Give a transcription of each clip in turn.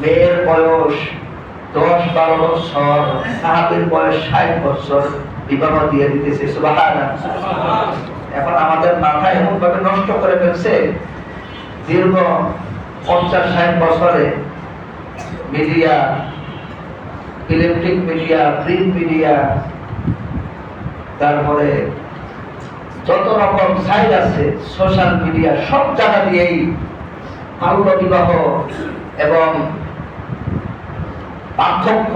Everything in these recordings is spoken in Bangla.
মেয়ের বয়স 10-12 বছর, সাহাবীর বয়স 60 বছর, বিবাহ দিয়ে দিতেছে। সুবহানাল্লাহ। এখন আমাদের মাথায় এমন ভাবে নষ্ট করে ফেলছে, দীর্ঘ 50-60 বছরে media, electric media, print media, তারপরে যত রকম সাইট আছে, সোশ্যাল মিডিয়া, সব জায়গা দিয়েই বাল্য বিবাহ এবং পার্থক্য,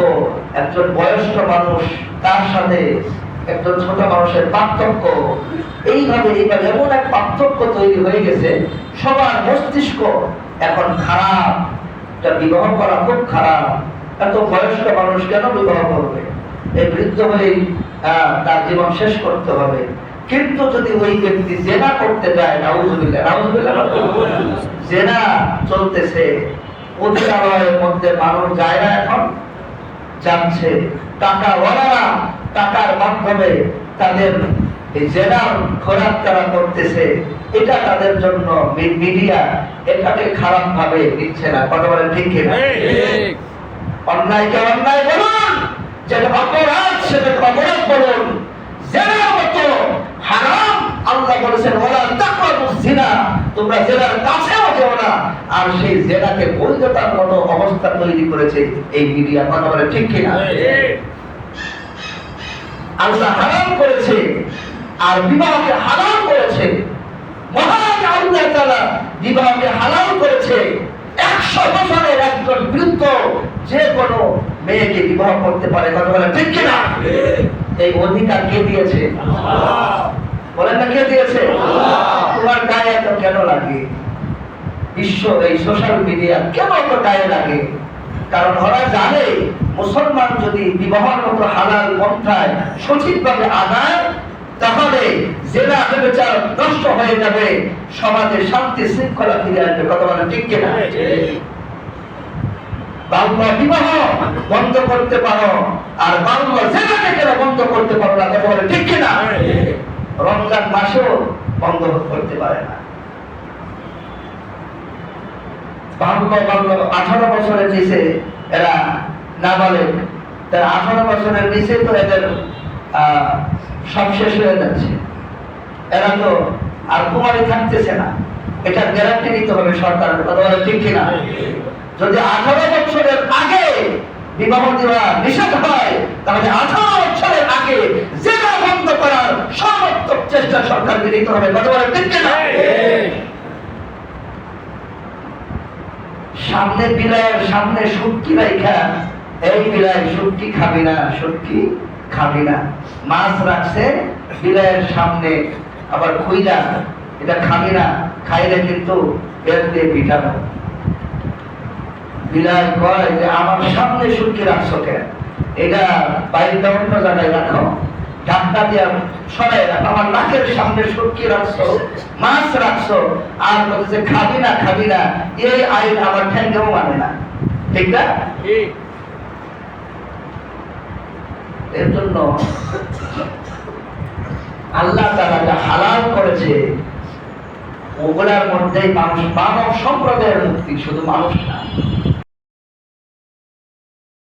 একজন বয়স্ক মানুষ তার সাথে একজন ছোট মানুষের পার্থক্য, এইভাবে এমন এক পার্থক্য তৈরি হয়ে গেছে, সবার মস্তিষ্ক এখন খারাপ। বিবাহ করা খুব খারাপ, এত বয়স্ক মানুষ কেন বিবাহ করবে, এই বৃদ্ধ হয়েই তার জীবন শেষ করতে হবে। কিন্তু যদি ওই ব্যক্তি জেনা করতে যায়, নাউজুবিল্লাহ, নাউজুবিল্লাহ, জেনা চলতেছে, অধিকারের মধ্যে মানুষ যায় না, এখন যাচ্ছে, টাকাওয়ালারা টাকার মাধ্যমে তাদের এই জেনার খোরাক তারা করতেছে, এটা তাদের জন্য মিডিয়া এটাকে খারাপ ভাবে দিচ্ছে না। কথা বলেন ঠিক কিনা? অন্যায়কে অন্যায় বলুন, যেটা অপরাধ সেটা অপরাধ বলুন। জেনার মতো হারাম আল্লাহ বলেছেন ওয়ালা তাকরাবুজ জিনা, তোমরা জেনার কাছেও যেও না। আর সেই জেনাকে বৈধতার মতো অবস্থা তৈরি করেছে এই মিডিয়া। কথা বলেন ঠিক কিনা? আল্লাহ হারাম করেছে আর বিবাহকে হালাল করেছে। মহান আল্লাহ তাআলা বিবাহকে হালাল করেছে। 100 বছরের একজন বৃদ্ধ যে কোনো মেয়েকে বিবাহ করতে পারে। কথা বলেন ঠিক কিনা? এই অধিকার কে দিয়েছে? আল্লাহ। বলেন না, কে দিয়েছে? আল্লাহ। তোমার গায়ে এত কেন লাগে? বিশ্ব এই সোশ্যাল মিডিয়া কেন এত গায়ে লাগে? কারণ ওরা জানে মুসলমান যদি বিবাহের মতো হালাল পন্থায় সঠিকভাবে আদায়, তাহলে জেনা ব্যভিচার নষ্ট হয়ে যাবে, সমাজে শান্তি শৃঙ্খলা ফিরে আসবে। কথা বলেন ঠিক কিনা? বাল্য বিবাহ বন্ধ করতে পারো, আর বাল্য জেনাকে কেন বন্ধ করতে পারো না? কথা বলেন ঠিক কিনা? রমজান মাসেও বন্ধ করতে পারে না। বাল্য 18 বছরের নিচে এরা নাবালেগ, তারা 18 বছরের নিচে তো এদের সব শেষ হয়ে যাচ্ছে, এরা তো আর কুমারী থাকতেছে না। এটা গ্যারান্টি নিতে হবে সরকারের। কথা বলে ঠিক কিনা? যদি 18 বছরের আগে বিবাহ দেওয়া নিষেধ হয়, তাহলে 18 বছরের আগে জেনা বন্ধ করার সর্বাত্মক চেষ্টা সরকারকে নিতে হবে। কথা বলে ঠিক কিনা? সামনে বিলায়ের সামনে শুটকি রাইখা, এই বিলায় শুটকি খাবি না, শুটকি খাবি না, মাছ রাখছে বিলায়ের সামনে, আবার খুইলা এটা খাবি না, খাইলে কিন্তু বের দিয়ে পিঠানো। বিলায় কয় যে আমার সামনে শুটকি রাখছো কেন? এটা বাইরে অন্য জায়গায় রাখো, ঢাকনা দিয়া সরাই রাখো, আমার নাকের সামনে শুটকি রাখছো, মাছ রাখছো, আর বলছে খাবি না, খাবি না। এই আইন আমার ঠ্যাঙ্গেও মানে না। ঠিক না? এর জন্য আল্লাহ তাআলা যা হালাল করেছে ওগুলার মধ্যে মানুষ, মানব সম্প্রদায়ের মুক্তি, শুধু মানুষ না।